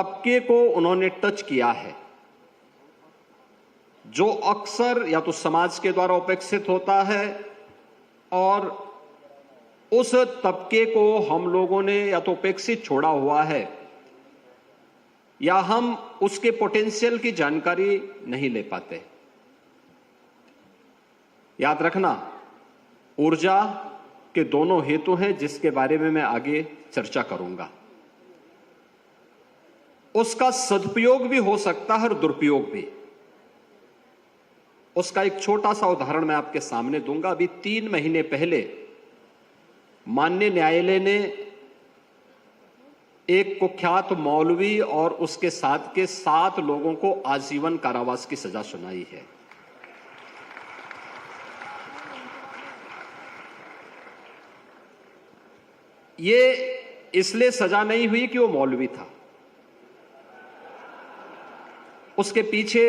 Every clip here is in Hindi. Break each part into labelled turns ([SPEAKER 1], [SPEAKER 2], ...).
[SPEAKER 1] तबके को उन्होंने टच किया है जो अक्सर या तो समाज के द्वारा उपेक्षित होता है, और उस तबके को हम लोगों ने या तो उपेक्षित छोड़ा हुआ है या हम उसके पोटेंशियल की जानकारी नहीं ले पाते। याद रखना, ऊर्जा के दोनों हेतु हैं जिसके बारे में मैं आगे चर्चा करूंगा। उसका सदुपयोग भी हो सकता है और दुरुपयोग भी। उसका एक छोटा सा उदाहरण मैं आपके सामने दूंगा। अभी 3 महीने पहले माननीय न्यायालय ने एक कुख्यात मौलवी और उसके साथ के 7 लोगों को आजीवन कारावास की सजा सुनाई है। ये इसलिए सजा नहीं हुई कि वो मौलवी था, उसके पीछे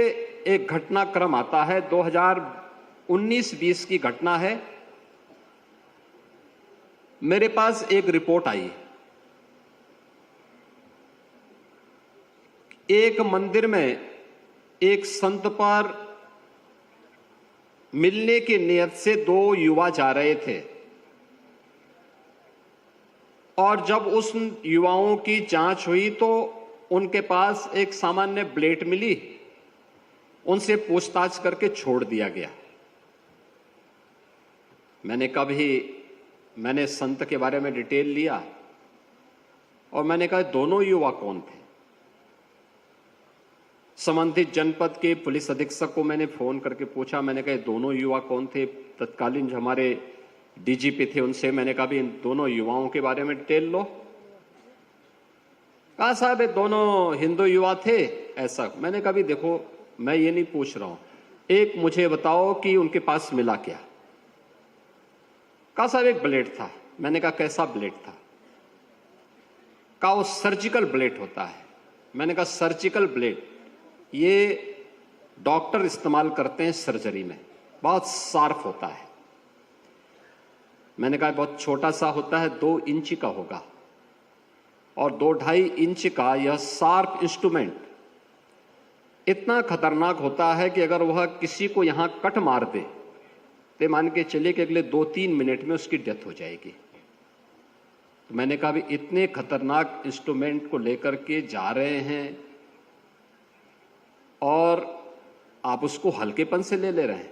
[SPEAKER 1] एक घटनाक्रम आता है। 2019-20 की घटना है। मेरे पास एक रिपोर्ट आई, एक मंदिर में एक संत पर मिलने की नियत से 2 युवा जा रहे थे, और जब उस युवाओं की जांच हुई तो उनके पास एक सामान्य ब्लेड मिली। उनसे पूछताछ करके छोड़ दिया गया। मैंने संत के बारे में डिटेल लिया और मैंने कहा दोनों युवा कौन थे। संबंधित जनपद के पुलिस अधीक्षक को मैंने फोन करके पूछा, मैंने कहा दोनों युवा कौन थे। तत्कालीन जो हमारे डीजीपी थे उनसे मैंने कहा भी इन दोनों युवाओं के बारे में डिटेल लो। कहा साहब ये दोनों हिंदू युवा थे ऐसा। मैंने कहा भी देखो मैं ये नहीं पूछ रहा हूं, एक मुझे बताओ कि उनके पास मिला क्या। कहा साहब एक ब्लेड था। मैंने कहा कैसा ब्लेड था। कहा वो सर्जिकल ब्लेड होता है। मैंने कहा सर्जिकल ब्लेड ये डॉक्टर इस्तेमाल करते हैं सर्जरी में, बहुत शार्प होता है। मैंने कहा बहुत छोटा सा होता है, 2 इंच का होगा, और 2-2.5 इंच का यह शार्प इंस्ट्रूमेंट इतना खतरनाक होता है कि अगर वह किसी को यहां कट मार दे तो मान के चलिए कि अगले 2-3 मिनट में उसकी डेथ हो जाएगी। तो मैंने कहा भी इतने खतरनाक इंस्ट्रूमेंट को लेकर के जा रहे हैं और आप उसको हल्केपन से ले रहे हैं।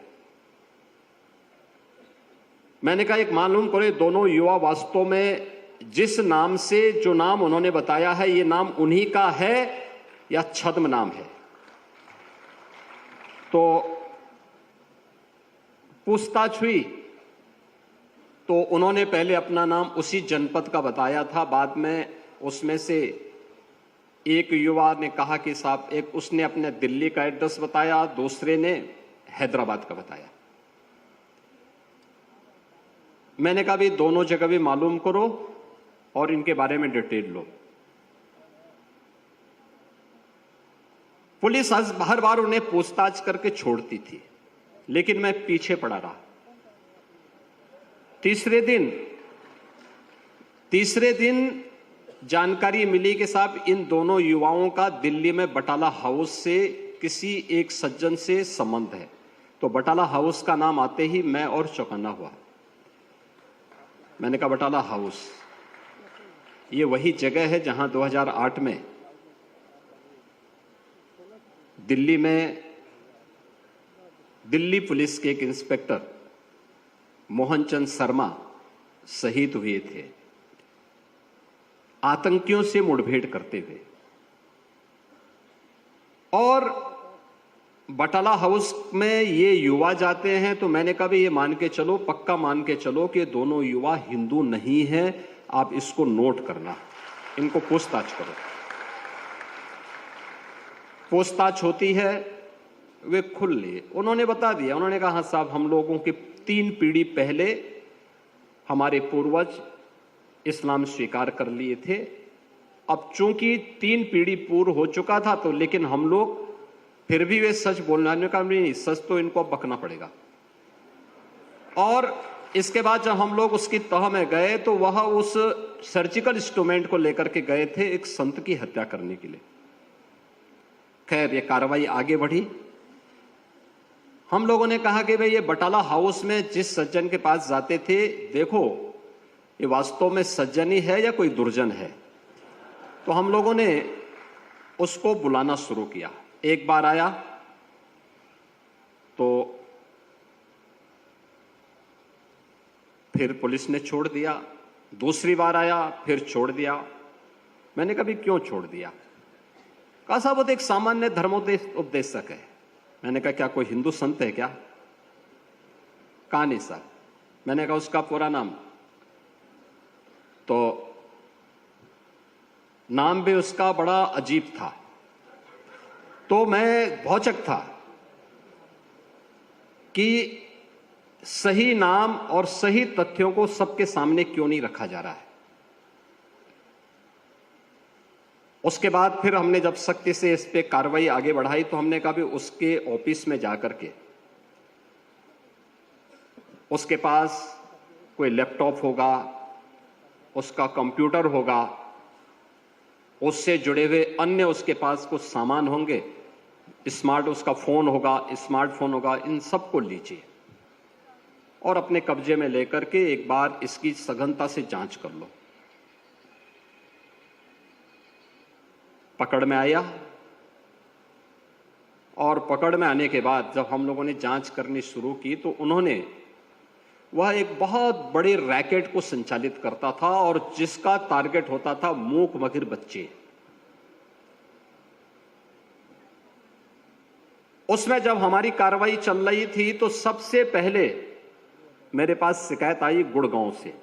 [SPEAKER 1] मैंने कहा एक मालूम करो दोनों युवा वास्तव में जिस नाम से, जो नाम उन्होंने बताया है, ये नाम उन्हीं का है या छद्म नाम है। तो पूछताछ हुई तो उन्होंने पहले अपना नाम उसी जनपद का बताया था। बाद में उसमें से एक युवा ने कहा कि साहब, एक उसने अपने दिल्ली का एड्रेस बताया, दूसरे ने हैदराबाद का बताया। मैंने कहा भी दोनों जगह भी मालूम करो और इनके बारे में डिटेल लो। पुलिस हर बार उन्हें पूछताछ करके छोड़ती थी, लेकिन मैं पीछे पड़ा रहा। तीसरे दिन जानकारी मिली कि साहब इन दोनों युवाओं का दिल्ली में बटाला हाउस से किसी एक सज्जन से संबंध है। तो बटाला हाउस का नाम आते ही मैं और चौकन्ना हुआ। मैंने कहा बटाला हाउस ये वही जगह है जहां 2008 में दिल्ली में दिल्ली पुलिस के एक इंस्पेक्टर मोहनचंद शर्मा शहीद हुए थे, आतंकियों से मुठभेड़ करते हुए। और बटाला हाउस में ये युवा जाते हैं, तो मैंने कहा भी ये मान के चलो, पक्का मान के चलो कि दोनों युवा हिंदू नहीं हैं। आप इसको नोट करना, इनको पूछताछ करो। पूछताछ होती है, वे खुल लिए, उन्होंने बता दिया। उन्होंने कहा हाँ साहब, हम लोगों के 3 पीढ़ी पहले हमारे पूर्वज इस्लाम स्वीकार कर लिए थे। अब चूंकि 3 पीढ़ी पूर्व हो चुका था, तो लेकिन हम लोग फिर भी वे सच बोलने का नहीं, सच तो इनको बकना पड़ेगा। और इसके बाद जब हम लोग उसकी तह में गए तो वह उस सर्जिकल इंस्ट्रूमेंट को लेकर के गए थे एक संत की हत्या करने के लिए। खैर ये कार्रवाई आगे बढ़ी। हम लोगों ने कहा कि भाई ये बटाला हाउस में जिस सज्जन के पास जाते थे, देखो ये वास्तव में सज्जन ही है या कोई दुर्जन है। तो हम लोगों ने उसको बुलाना शुरू किया। एक बार आया तो फिर पुलिस ने छोड़ दिया, दूसरी बार आया फिर छोड़ दिया। मैंने कहा क्यों छोड़ दिया? कहा साहब वो तो एक सामान्य धर्मोपदेशक है। मैंने कहा क्या कोई हिंदू संत है क्या? कहा नहीं साहब। मैंने कहा उसका पूरा नाम? तो नाम भी उसका बड़ा अजीब था। तो मैं भौचक था कि सही नाम और सही तथ्यों को सबके सामने क्यों नहीं रखा जा रहा है। उसके बाद फिर हमने जब सख्ती से इस पे कार्रवाई आगे बढ़ाई तो हमने कहा भी उसके ऑफिस में जाकर के उसके पास कोई लैपटॉप होगा, उसका कंप्यूटर होगा, उससे जुड़े हुए अन्य उसके पास कुछ सामान होंगे, स्मार्ट उसका फोन होगा, स्मार्टफोन होगा, इन सबको लीजिए और अपने कब्जे में लेकर के एक बार इसकी सघनता से जांच कर लो। पकड़ में आया और पकड़ में आने के बाद जब हम लोगों ने जांच करनी शुरू की तो उन्होंने वह एक बहुत बड़े रैकेट को संचालित करता था और जिसका टारगेट होता था मूक बधिर बच्चे। उसमें जब हमारी कार्रवाई चल रही थी तो सबसे पहले मेरे पास शिकायत आई गुड़गांव से,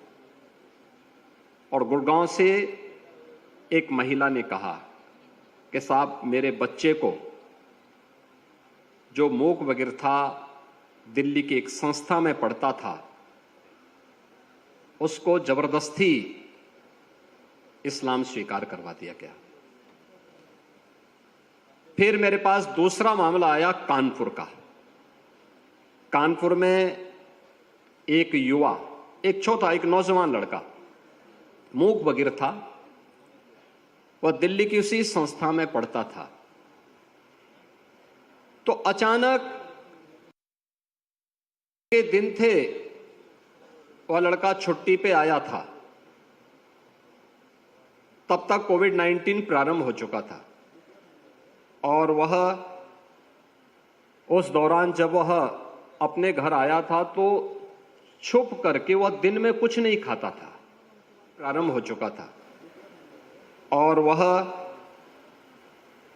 [SPEAKER 1] और गुड़गांव से एक महिला ने कहा कि साहब मेरे बच्चे को जो मूक बधिर था, दिल्ली की एक संस्था में पढ़ता था, उसको जबरदस्ती इस्लाम स्वीकार करवा दिया गया। फिर मेरे पास दूसरा मामला आया कानपुर का। कानपुर में एक युवा, एक छोटा, एक नौजवान लड़का मूक बधिर था, वह दिल्ली की उसी संस्था में पढ़ता था। तो अचानक के दिन थे, वह लड़का छुट्टी पे आया था, तब तक कोविड-19 प्रारंभ हो चुका था और वह उस दौरान जब वह अपने घर आया था तो छुप करके वह दिन में कुछ नहीं खाता था, प्रारंभ हो चुका था। और वह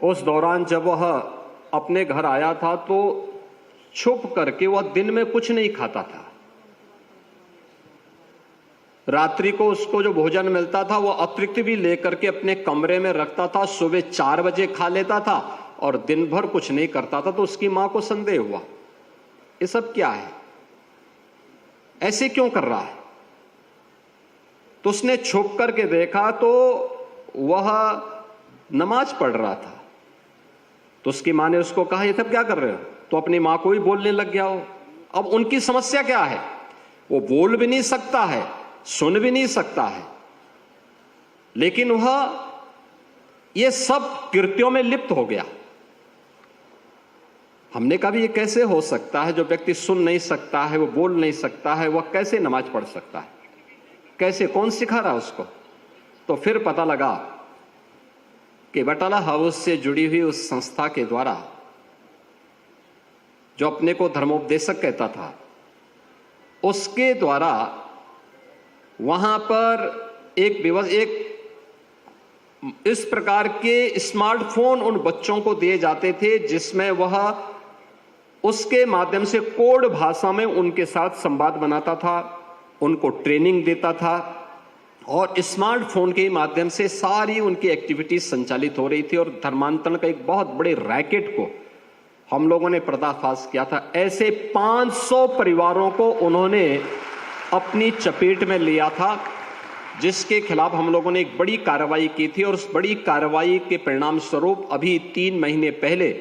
[SPEAKER 1] उस दौरान जब वह अपने घर आया था तो छुप करके वह दिन में कुछ नहीं खाता था। रात्रि को उसको जो भोजन मिलता था वो अतिरिक्त भी लेकर के अपने कमरे में रखता था। सुबह 4 बजे खा लेता था और दिन भर कुछ नहीं करता था। तो उसकी मां को संदेह हुआ, ये सब क्या है, ऐसे क्यों कर रहा है? तो उसने छुप करके देखा तो वह नमाज पढ़ रहा था। तो उसकी मां ने उसको कहा ये सब क्या कर रहे हो? तो अपनी मां को ही बोलने लग गया हो। अब उनकी समस्या क्या है? वो बोल भी नहीं सकता है, सुन भी नहीं सकता है, लेकिन वह ये सब कृत्यों में लिप्त हो गया। हमने कहा भी ये कैसे हो सकता है? जो व्यक्ति सुन नहीं सकता है, वो बोल नहीं सकता है, वह कैसे नमाज पढ़ सकता है? कैसे, कौन सिखा रहा उसको? तो फिर पता लगा कि बटाला हाउस से जुड़ी हुई उस संस्था के द्वारा, जो अपने को धर्मोपदेशक कहता था, उसके द्वारा वहां पर एक इस प्रकार के स्मार्टफोन उन बच्चों को दिए जाते थे जिसमें वह उसके माध्यम से कोड भाषा में उनके साथ संवाद बनाता था, उनको ट्रेनिंग देता था और स्मार्टफोन के माध्यम से सारी उनकी एक्टिविटीज संचालित हो रही थी। और धर्मांतरण का एक बहुत बड़े रैकेट को हम लोगों ने पर्दाफाश किया था। ऐसे 500 परिवारों को उन्होंने अपनी चपेट में लिया था, जिसके खिलाफ हम लोगों ने एक बड़ी कार्रवाई की थी। और उस बड़ी कार्रवाई के परिणाम स्वरूप अभी 3 महीने पहले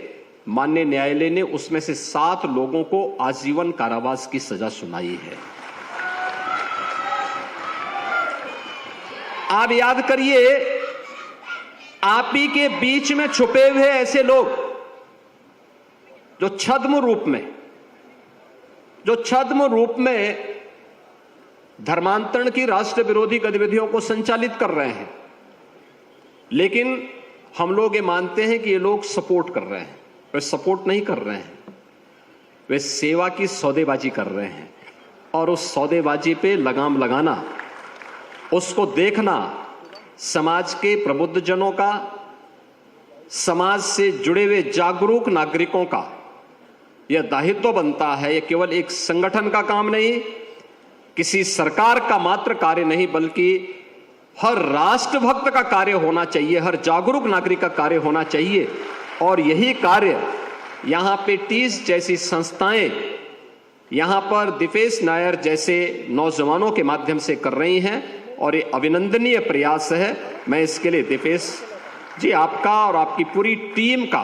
[SPEAKER 1] माननीय न्यायालय ने उसमें से 7 लोगों को आजीवन कारावास की सजा सुनाई है। आप याद करिए, आप ही के बीच में छुपे हुए ऐसे लोग जो छद्म रूप में धर्मांतरण की राष्ट्र विरोधी गतिविधियों को संचालित कर रहे हैं। लेकिन हम लोग ये मानते हैं कि ये लोग सपोर्ट कर रहे हैं। वे सपोर्ट नहीं कर रहे हैं, वे सेवा की सौदेबाजी कर रहे हैं। और उस सौदेबाजी पे लगाम लगाना, उसको देखना समाज के प्रबुद्ध जनों का, समाज से जुड़े हुए जागरूक नागरिकों का यह दायित्व बनता है। यह केवल एक संगठन का काम नहीं, किसी सरकार का मात्र कार्य नहीं, बल्कि हर राष्ट्रभक्त का कार्य होना चाहिए, हर जागरूक नागरिक का कार्य होना चाहिए। और यही कार्य यहां पे टीस जैसी संस्थाएं, यहां पर दिपेश नायर जैसे नौजवानों के माध्यम से कर रही हैं और ये अभिनंदनीय प्रयास है। मैं इसके लिए दिपेश जी आपका और आपकी पूरी टीम का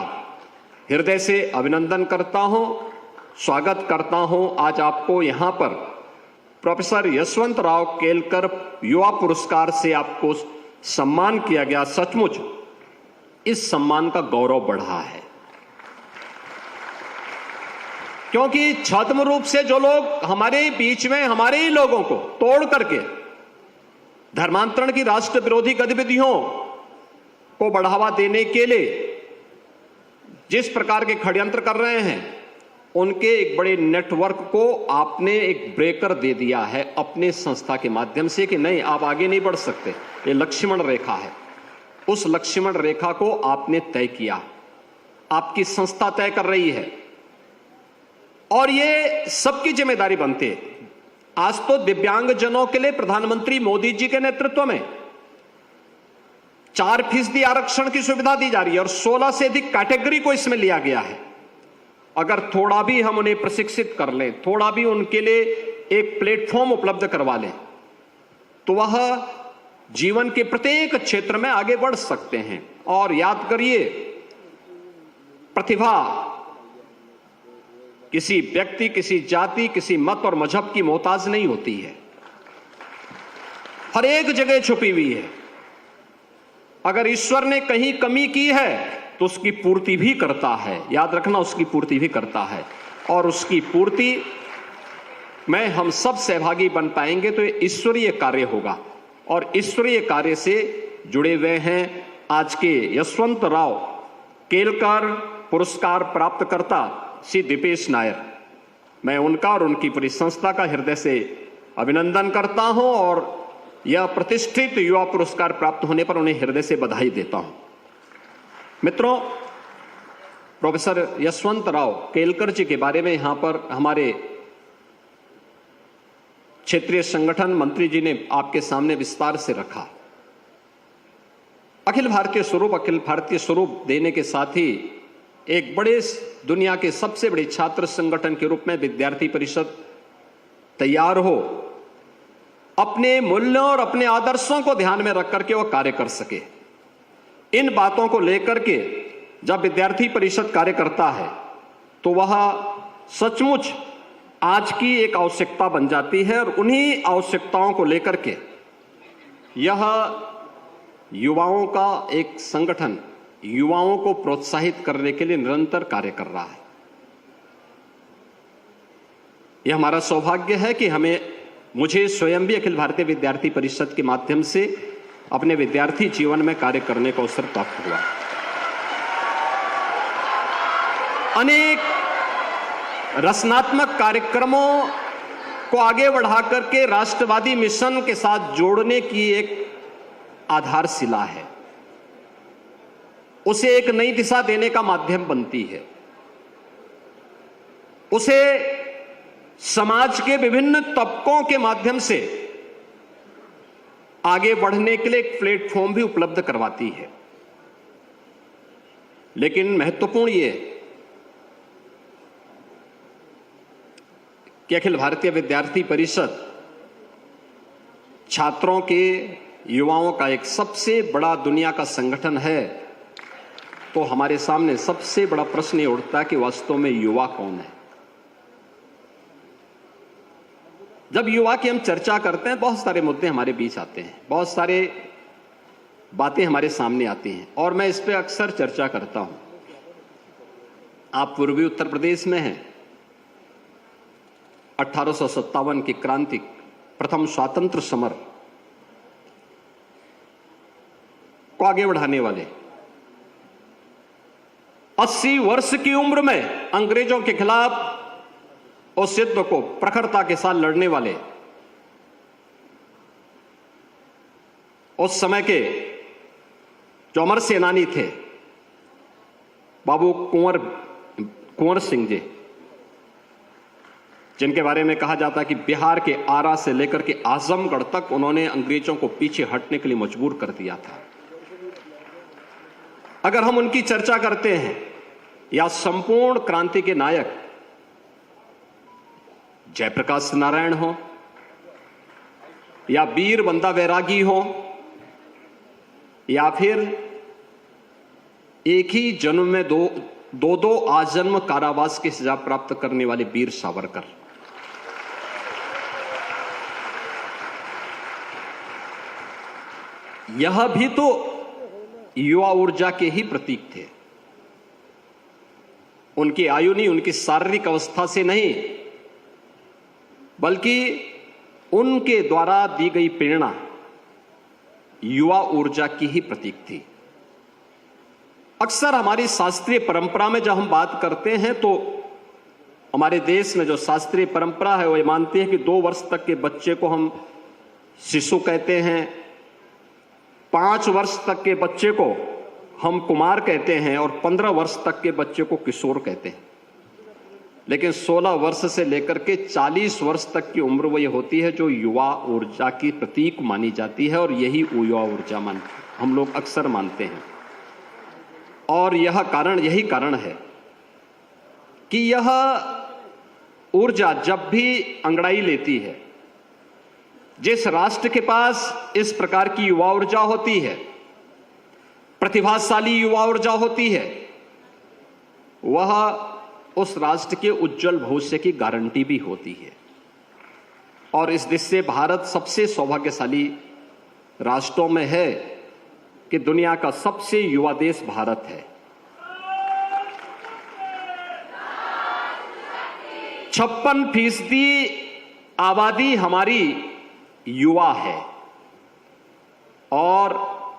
[SPEAKER 1] हृदय से अभिनंदन करता हूं, स्वागत करता हूं। आज आपको यहां पर प्रोफेसर यशवंतराव केलकर युवा पुरस्कार से आपको सम्मान किया गया। सचमुच इस सम्मान का गौरव बढ़ा है, क्योंकि छद्म रूप से जो लोग हमारे बीच में, हमारे ही लोगों को तोड़ करके धर्मांतरण की राष्ट्र विरोधी गतिविधियों को बढ़ावा देने के लिए जिस प्रकार के षड्यंत्र कर रहे हैं, उनके एक बड़े नेटवर्क को आपने एक ब्रेकर दे दिया है अपने संस्था के माध्यम से कि नहीं, आप आगे नहीं बढ़ सकते। ये लक्ष्मण रेखा है, उस लक्ष्मण रेखा को आपने तय किया, आपकी संस्था तय कर रही है और ये सबकी जिम्मेदारी बनती है। आज तो दिव्यांगजनों के लिए प्रधानमंत्री मोदी जी के नेतृत्व में 4% आरक्षण की सुविधा दी जा रही है और 16 से अधिक कैटेगरी को इसमें लिया गया है। अगर थोड़ा भी हम उन्हें प्रशिक्षित कर लें, थोड़ा भी उनके लिए एक प्लेटफॉर्म उपलब्ध करवा लें, तो वह जीवन के प्रत्येक क्षेत्र में आगे बढ़ सकते हैं। और याद करिए, प्रतिभा किसी व्यक्ति, किसी जाति, किसी मत और मजहब की मोहताज नहीं होती है, हर एक जगह छुपी हुई है। अगर ईश्वर ने कहीं कमी की है तो उसकी पूर्ति भी करता है, याद रखना, उसकी पूर्ति भी करता है। और उसकी पूर्ति में हम सब सहभागी बन पाएंगे तो ये ईश्वरीय कार्य होगा। और ईश्वरीय कार्य से जुड़े हुए हैं आज के यशवंतराव केलकर पुरस्कार प्राप्तकर्ता श्री दिपेश नायर। मैं उनका और उनकी पूरी संस्था का हृदय से अभिनंदन करता हूं और यह प्रतिष्ठित युवा पुरस्कार प्राप्त होने पर उन्हें हृदय से बधाई देता हूं। मित्रों, प्रोफेसर यशवंतराव केलकर जी के बारे में यहां पर हमारे क्षेत्रीय संगठन मंत्री जी ने आपके सामने विस्तार से रखा। अखिल भारतीय स्वरूप देने के साथ ही एक बड़े दुनिया के सबसे बड़े छात्र संगठन के रूप में विद्यार्थी परिषद तैयार हो, अपने मूल्यों और अपने आदर्शों को ध्यान में रख करके वो कार्य कर सके। इन बातों को लेकर के जब विद्यार्थी परिषद कार्य करता है तो वह सचमुच आज की एक आवश्यकता बन जाती है और उन्हीं आवश्यकताओं को लेकर के यह युवाओं का एक संगठन युवाओं को प्रोत्साहित करने के लिए निरंतर कार्य कर रहा है। यह हमारा सौभाग्य है कि मुझे स्वयं भी अखिल भारतीय विद्यार्थी परिषद के माध्यम से अपने विद्यार्थी जीवन में कार्य करने का अवसर प्राप्त हुआ। अनेक रचनात्मक कार्यक्रमों को आगे बढ़ा करके राष्ट्रवादी मिशन के साथ जोड़ने की एक आधारशिला है, उसे एक नई दिशा देने का माध्यम बनती है, उसे समाज के विभिन्न तबकों के माध्यम से आगे बढ़ने के लिए एक प्लेटफॉर्म भी उपलब्ध करवाती है। लेकिन महत्वपूर्ण ये कि अखिल भारतीय विद्यार्थी परिषद छात्रों के, युवाओं का एक सबसे बड़ा दुनिया का संगठन है, तो हमारे सामने सबसे बड़ा प्रश्न ये उठता है कि वास्तव में युवा कौन है। जब युवा की हम चर्चा करते हैं, बहुत सारे मुद्दे हमारे बीच आते हैं, बहुत सारे बातें हमारे सामने आती हैं और मैं इस पे अक्सर चर्चा करता हूं। आप पूर्वी उत्तर प्रदेश में हैं। 1857 की क्रांति, प्रथम स्वातंत्र समर को आगे बढ़ाने वाले, 80 वर्ष की उम्र में अंग्रेजों के खिलाफ उस युद्ध को प्रखरता के साथ लड़ने वाले, उस समय के जो अमर सेनानी थे बाबू कुंवर सिंह जी, जिनके बारे में कहा जाता है कि बिहार के आरा से लेकर के आजमगढ़ तक उन्होंने अंग्रेजों को पीछे हटने के लिए मजबूर कर दिया था। अगर हम उनकी चर्चा करते हैं, या संपूर्ण क्रांति के नायक जयप्रकाश नारायण हो या वीर बंदा बैरागी हो, या फिर एक ही जन्म में दो आजन्म कारावास की सजा प्राप्त करने वाले वीर सावरकर, यह भी तो युवा ऊर्जा के ही प्रतीक थे। उनकी आयु नहीं, उनकी शारीरिक अवस्था से नहीं, बल्कि उनके द्वारा दी गई प्रेरणा युवा ऊर्जा की ही प्रतीक थी। अक्सर हमारी शास्त्रीय परंपरा में जब हम बात करते हैं तो हमारे देश में जो शास्त्रीय परंपरा है वो ये मानती है कि 2 वर्ष तक के बच्चे को हम शिशु कहते हैं, 5 वर्ष तक के बच्चे को हम कुमार कहते हैं और 15 वर्ष तक के बच्चे को किशोर कहते हैं। लेकिन 16 वर्ष से लेकर के 40 वर्ष तक की उम्र वो ये होती है जो युवा ऊर्जा की प्रतीक मानी जाती है, और यही युवा ऊर्जा हम लोग अक्सर मानते हैं। और यही कारण है कि यह ऊर्जा जब भी अंगड़ाई लेती है, जिस राष्ट्र के पास इस प्रकार की युवा ऊर्जा होती है, प्रतिभाशाली युवा ऊर्जा होती है, वह उस राष्ट्र के उज्जवल भविष्य की गारंटी भी होती है। और इस दृष्टि से भारत सबसे सौभाग्यशाली राष्ट्रों में है कि दुनिया का सबसे युवा देश भारत है। 56% आबादी हमारी युवा है, और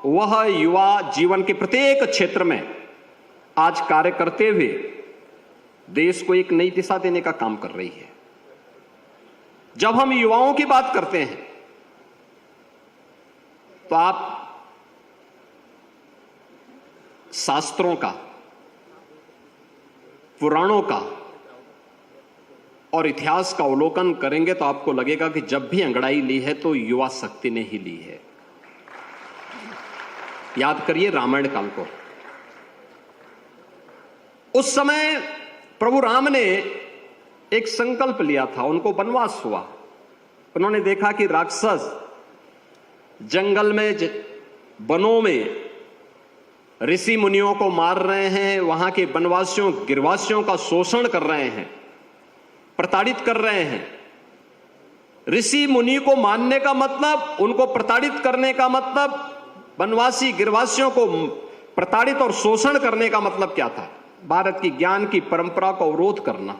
[SPEAKER 1] वह युवा जीवन के प्रत्येक क्षेत्र में आज कार्य करते हुए देश को एक नई दिशा देने का काम कर रही है। जब हम युवाओं की बात करते हैं तो आप शास्त्रों का, पुराणों का और इतिहास का अवलोकन करेंगे तो आपको लगेगा कि जब भी अंगड़ाई ली है तो युवा शक्ति ने ही ली है। याद करिए रामायण काल को। उस समय प्रभु राम ने एक संकल्प लिया था, उनको वनवास हुआ। उन्होंने देखा कि राक्षस जंगल में, वनों में ऋषि मुनियों को मार रहे हैं, वहां के वनवासियों, गिरवासियों का शोषण कर रहे हैं, प्रताड़ित कर रहे हैं। ऋषि मुनि को मानने का मतलब, उनको प्रताड़ित करने का मतलब, वनवासी गिरवासियों को प्रताड़ित और शोषण करने का मतलब क्या था? भारत की ज्ञान की परंपरा को अवरोध करना,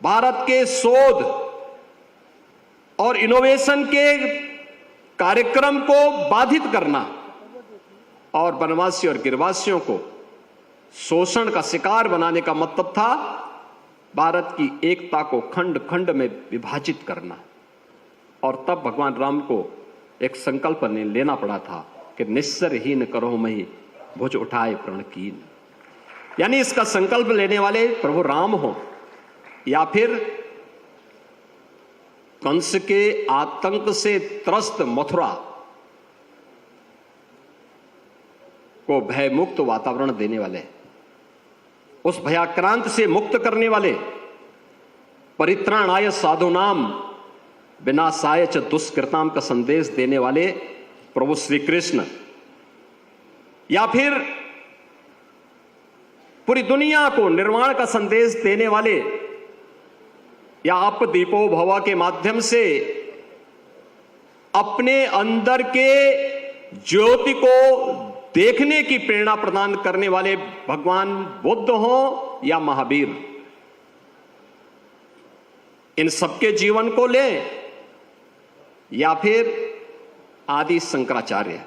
[SPEAKER 1] भारत के शोध और इनोवेशन के कार्यक्रम को बाधित करना, और वनवासी और गिरवासियों को शोषण का शिकार बनाने का मतलब था भारत की एकता को खंड खंड में विभाजित करना। और तब भगवान राम को एक संकल्प लेना पड़ा था कि निस्सरहीन करो मही भुज उठाए प्रण कीन। यानी इसका संकल्प लेने वाले प्रभु राम हो, या फिर कंस के आतंक से त्रस्त मथुरा को भयमुक्त वातावरण देने वाले, उस भयाक्रांत से मुक्त करने वाले, परित्राणाय साधुनाम विनाशाय च दुष्कृताम का संदेश देने वाले प्रभु श्री कृष्ण, या फिर पूरी दुनिया को निर्वाण का संदेश देने वाले, या आप दीपो भव के माध्यम से अपने अंदर के ज्योति को देखने की प्रेरणा प्रदान करने वाले भगवान बुद्ध हो या महावीर, इन सबके जीवन को ले, या फिर आदि शंकराचार्य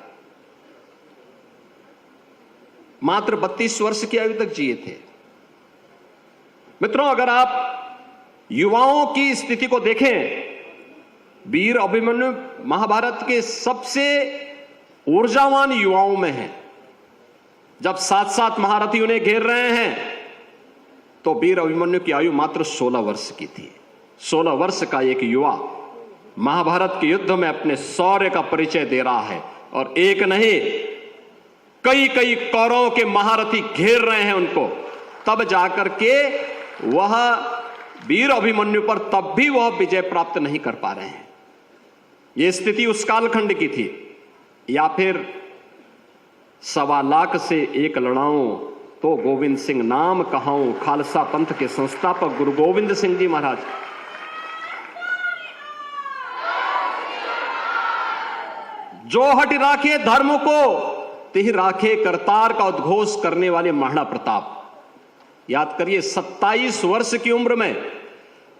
[SPEAKER 1] मात्र 32 वर्ष की आयु तक जिए थे। मित्रों, अगर आप युवाओं की स्थिति को देखें, वीर अभिमन्यु महाभारत के सबसे ऊर्जावान युवाओं में हैं। जब 7-7 महारथी उन्हें घेर रहे हैं तो वीर अभिमन्यु की आयु मात्र 16 वर्ष की थी। 16 वर्ष का एक युवा महाभारत के युद्ध में अपने शौर्य का परिचय दे रहा है, और एक नहीं कई कई कौरवों के महारथी घेर रहे हैं उनको, तब जाकर के वह वीर अभिमन्यु पर तब भी वह विजय प्राप्त नहीं कर पा रहे हैं। यह स्थिति उस कालखंड की थी। या फिर 1.25 लाख से एक लड़ाऊं तो गोविंद सिंह नाम कहाऊं, खालसा पंथ के संस्थापक गुरु गोविंद सिंह जी महाराज। जो हट राखे धर्म को तिह राखे करतार का उद्घोष करने वाले महाराणा प्रताप। याद करिए, 27 वर्ष की उम्र में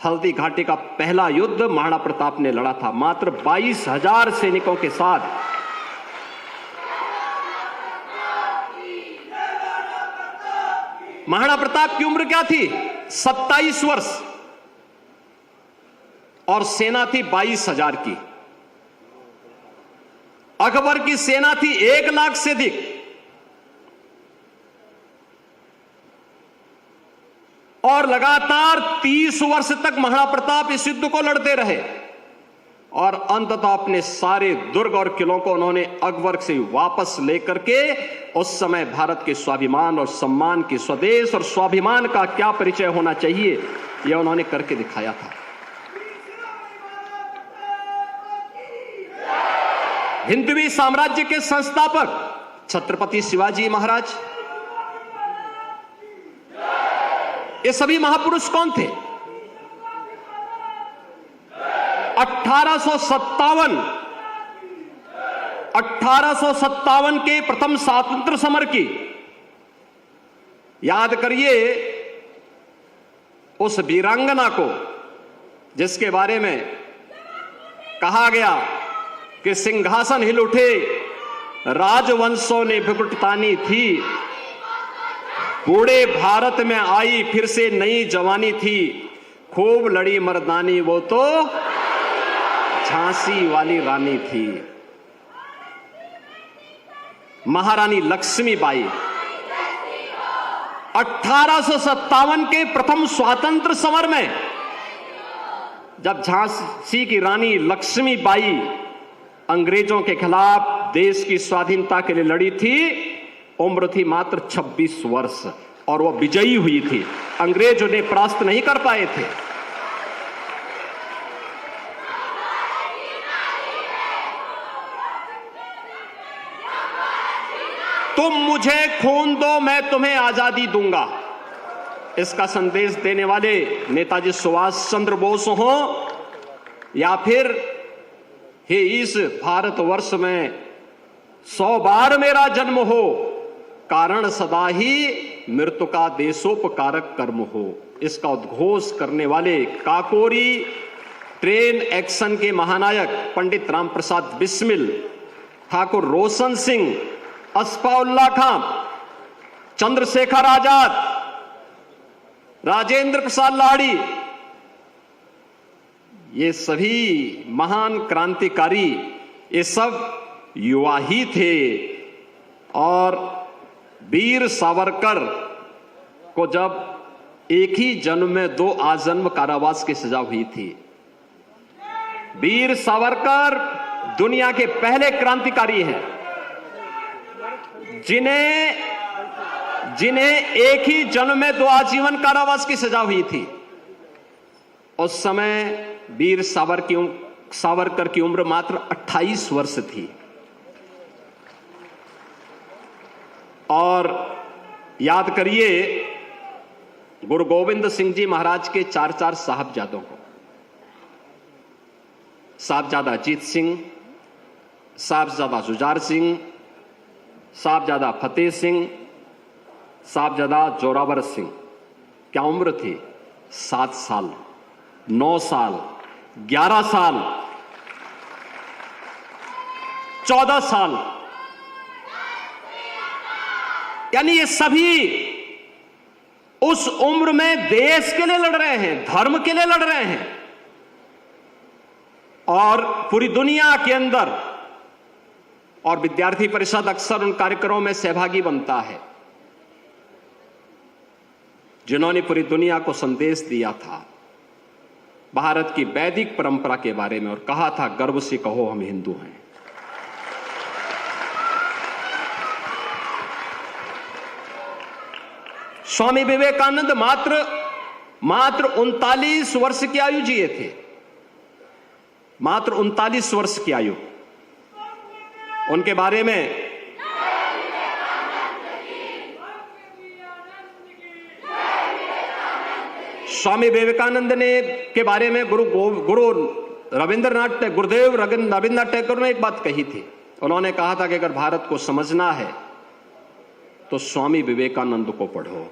[SPEAKER 1] हल्दी घाटी का पहला युद्ध महाराणा प्रताप ने लड़ा था, मात्र 22,000 सैनिकों के साथ। महाराणा प्रताप की उम्र क्या थी? 27 वर्ष, और सेना थी 22,000 की। अकबर की सेना थी 1 लाख से अधिक, और लगातार 30 वर्ष तक महाराणा प्रताप इस युद्ध को लड़ते रहे, और अंततः अपने सारे दुर्ग और किलों को उन्होंने अकबर से वापस लेकर के उस समय भारत के स्वाभिमान और सम्मान की, स्वदेश और स्वाभिमान का क्या परिचय होना चाहिए, यह उन्होंने करके दिखाया था। हिंदवी साम्राज्य के संस्थापक छत्रपति शिवाजी महाराज, ये सभी महापुरुष कौन थे? 1857 के प्रथम स्वातंत्र्य समर की याद करिए, उस वीरांगना को जिसके बारे में कहा गया कि सिंहासन हिल उठे, राजवंशों ने भुकुटतानी थी, बूढ़े भारत में आई फिर से नई जवानी थी, खूब लड़ी मर्दानी वो तो झांसी वाली रानी थी। महारानी लक्ष्मीबाई 1857 के प्रथम स्वातंत्र्य समर में जब झांसी की रानी लक्ष्मीबाई अंग्रेजों के खिलाफ देश की स्वाधीनता के लिए लड़ी थी, उम्र थी मात्र 26 वर्ष, और वह विजयी हुई थी। अंग्रेज उन्हें परास्त नहीं कर पाए थे। तुम मुझे खून दो, मैं तुम्हें आजादी दूंगा। इसका संदेश देने वाले नेताजी सुभाष चंद्र बोस हो, या फिर हे इस भारतवर्ष में 100 बार मेरा जन्म हो, कारण सदा ही मृत्यु का देशोपकारक कर्म हो, इसका उद्घोष करने वाले काकोरी ट्रेन एक्शन के महानायक पंडित राम प्रसाद बिस्मिल, ठाकुर रोशन सिंह, अस्फाउल्लाह खां, चंद्रशेखर आजाद, राजेंद्र प्रसाद लाहिड़ी, ये सभी महान क्रांतिकारी, ये सब युवा ही थे। और वीर सावरकर को जब एक ही जन्म में 2 आजन्म कारावास की सजा हुई थी। वीर सावरकर दुनिया के पहले क्रांतिकारी हैं जिन्हें एक ही जन्म में 2 आजीवन कारावास की सजा हुई थी। उस समय वीर सावरकर की उम्र मात्र 28 वर्ष थी। और याद करिए गुरु गोविंद सिंह जी महाराज के 4 साहबजादों को, साहबजादा अजीत सिंह, साहबजादा जुझार सिंह, साहबजादा फतेह सिंह, साहबजादा जोरावर सिंह, क्या उम्र थी? 7 साल, 9 साल, 11 साल, 14 साल। यानी ये सभी उस उम्र में देश के लिए लड़ रहे हैं, धर्म के लिए लड़ रहे हैं। और पूरी दुनिया के अंदर, और विद्यार्थी परिषद अक्सर उन कार्यक्रमों में सहभागी बनता है जिन्होंने पूरी दुनिया को संदेश दिया था भारत की वैदिक परंपरा के बारे में, और कहा था गर्व से कहो हम हिंदू हैं। स्वामी विवेकानंद मात्र 39 वर्ष की आयु जिए थे, मात्र 39 वर्ष की आयु। उनके बारे में स्वामी विवेकानंद ने के बारे में गुरुदेव रविंद्रनाथ टैगोर ने एक बात कही थी। उन्होंने कहा था कि अगर भारत को समझना है तो स्वामी विवेकानंद को पढ़ो।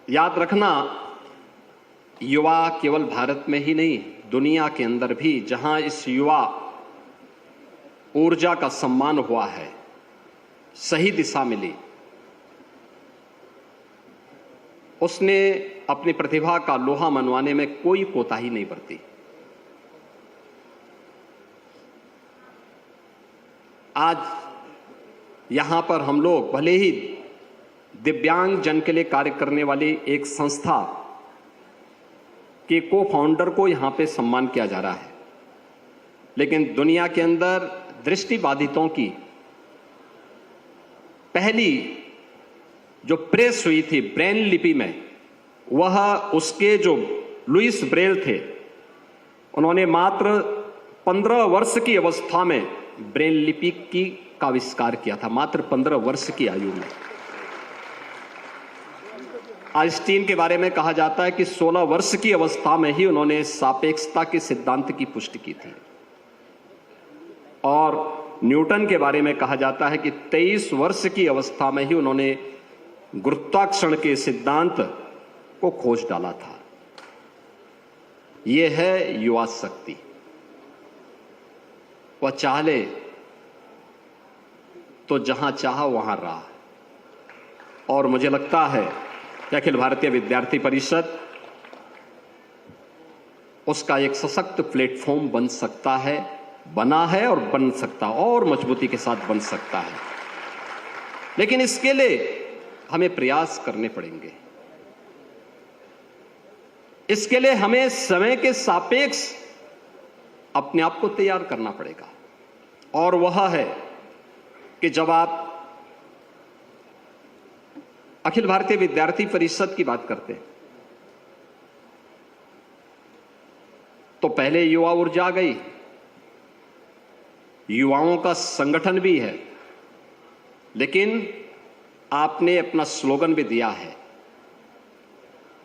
[SPEAKER 1] याद रखना, युवा केवल भारत में ही नहीं, दुनिया के अंदर भी जहां इस युवा ऊर्जा का सम्मान हुआ है, सही दिशा मिली, उसने अपनी प्रतिभा का लोहा मनवाने में कोई कोताही नहीं बरती। आज यहां पर हम लोग भले ही दिव्यांग जन के लिए कार्य करने वाली एक संस्था के को फाउंडर को यहां पे सम्मान किया जा रहा है, लेकिन दुनिया के अंदर दृष्टिबाधितों की पहली जो प्रेस हुई थी ब्रेन लिपि में, वह उसके जो लुइस ब्रेल थे, उन्होंने मात्र 15 वर्ष की अवस्था में ब्रेन लिपि का आविष्कार किया था, मात्र 15 वर्ष की आयु में। आइंस्टीन के बारे में कहा जाता है कि 16 वर्ष की अवस्था में ही उन्होंने सापेक्षता के सिद्धांत की पुष्टि की थी, और न्यूटन के बारे में कहा जाता है कि 23 वर्ष की अवस्था में ही उन्होंने गुरुत्वाकर्षण के सिद्धांत को खोज डाला था। यह है युवा शक्ति। वह चाहे तो जहां चाहा वहां रहा, और मुझे लगता है कि अखिल भारतीय विद्यार्थी परिषद उसका एक सशक्त प्लेटफॉर्म बन सकता है, बना है और बन सकता, और मजबूती के साथ बन सकता है। लेकिन इसके लिए हमें प्रयास करने पड़ेंगे। इसके लिए हमें समय के सापेक्ष अपने आप को तैयार करना पड़ेगा, और वह है कि जब आप अखिल भारतीय विद्यार्थी परिषद की बात करते हैं तो पहले युवा ऊर्जा आ गई, युवाओं का संगठन भी है, लेकिन आपने अपना स्लोगन भी दिया है,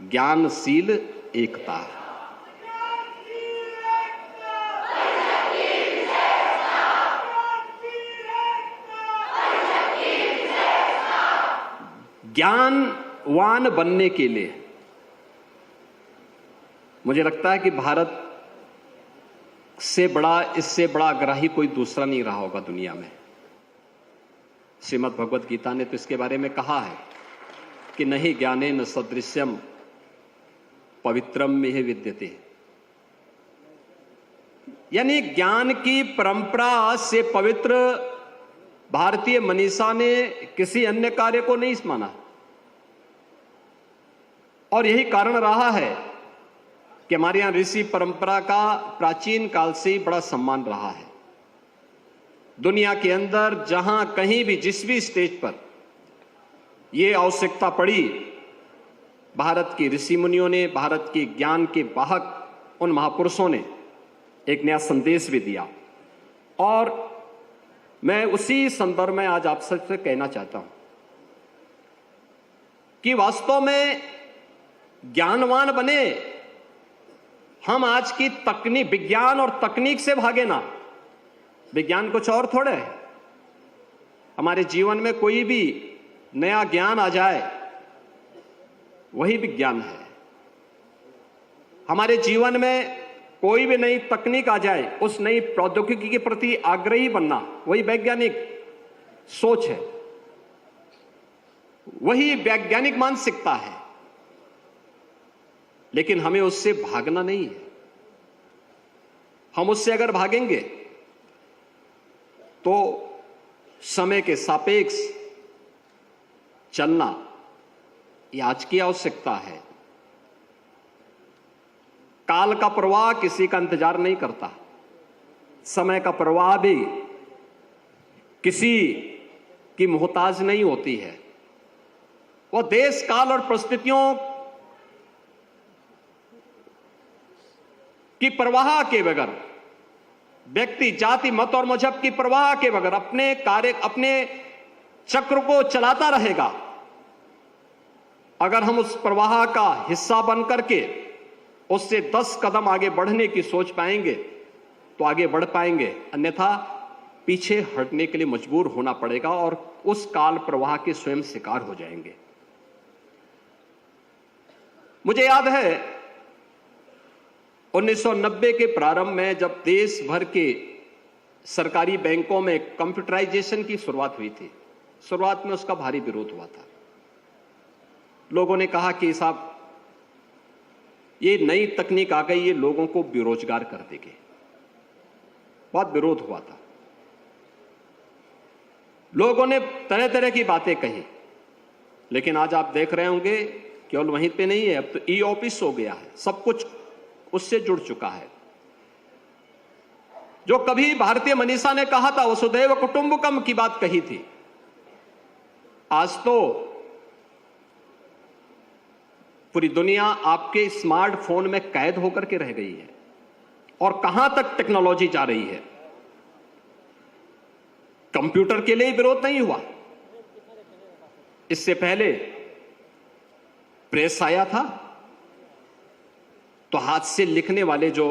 [SPEAKER 1] ज्ञानशील एकता। ज्ञानवान बनने के लिए मुझे लगता है कि भारत से बड़ा, इससे बड़ा आग्रही कोई दूसरा नहीं रहा होगा दुनिया में। श्रीमद् भगवद गीता ने तो इसके बारे में कहा है कि नहीं ज्ञानेन सदृश्यम पवित्रम में विद्यते, यानी ज्ञान की परंपरा से पवित्र भारतीय मनीषा ने किसी अन्य कार्य को नहीं माना, और यही कारण रहा है कि हमारे यहां ऋषि परंपरा का प्राचीन काल से ही बड़ा सम्मान रहा है। दुनिया के अंदर जहां कहीं भी जिस भी स्टेज पर यह आवश्यकता पड़ी, भारत के ऋषि मुनियों ने, भारत के ज्ञान के वाहक उन महापुरुषों ने एक नया संदेश भी दिया। और मैं उसी संदर्भ में आज आप सबसे कहना चाहता हूं कि वास्तव में ज्ञानवान बने हम आज की तकनीक, विज्ञान और तकनीक से भागे ना। विज्ञान कुछ और थोड़े है। हमारे जीवन में कोई भी नया ज्ञान आ जाए वही विज्ञान है। हमारे जीवन में कोई भी नई तकनीक आ जाए, उस नई प्रौद्योगिकी के प्रति आग्रही बनना, वही वैज्ञानिक सोच है, वही वैज्ञानिक मानसिकता है। लेकिन हमें उससे भागना नहीं है। हम उससे अगर भागेंगे तो समय के सापेक्ष चलना यह आज की आवश्यकता है। काल का प्रवाह किसी का इंतजार नहीं करता। समय का प्रवाह भी किसी की मोहताज नहीं होती है। वह देश, काल और परिस्थितियों की परवाह के बगैर, व्यक्ति, जाति, मत और मजहब की परवाह के बगैर अपने कार्य, अपने चक्र को चलाता रहेगा। अगर हम उस प्रवाह का हिस्सा बन करके उससे 10 कदम आगे बढ़ने की सोच पाएंगे तो आगे बढ़ पाएंगे, अन्यथा पीछे हटने के लिए मजबूर होना पड़ेगा और उस काल प्रवाह के स्वयं शिकार हो जाएंगे। मुझे याद है 1990 के प्रारंभ में जब देश भर के सरकारी बैंकों में कंप्यूटराइजेशन की शुरुआत हुई थी, शुरुआत में उसका भारी विरोध हुआ था। लोगों ने कहा कि साहब ये नई तकनीक आ गई, ये लोगों को बेरोजगार कर देगी। बहुत विरोध हुआ था। लोगों ने तरह तरह की बातें कही, लेकिन आज आप देख रहे होंगे केवल वहीं पे नहीं है, अब तो ई ऑफिस हो गया है, सब कुछ उससे जुड़ चुका है। जो कभी भारतीय मनीषा ने कहा था वसुधैव कुटुंबकम की बात कही थी, आज तो पूरी दुनिया आपके स्मार्टफोन में कैद होकर के रह गई है। और कहां तक टेक्नोलॉजी जा रही है। कंप्यूटर के लिए विरोध नहीं हुआ। इससे पहले प्रेस आया था तो हाथ से लिखने वाले जो